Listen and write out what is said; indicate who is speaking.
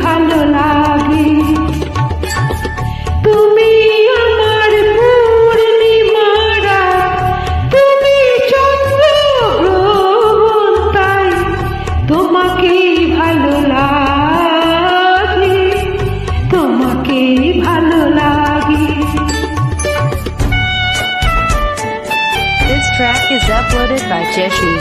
Speaker 1: ভালো লাগে। তুমি আমার পূর্ণিমারা, তুমি চন্দ্র গ্রহণ, তাই তোমাকেই ভালো লাগে, তোমাকেই ভালো লাগে।
Speaker 2: This track is uploaded by Jeshi.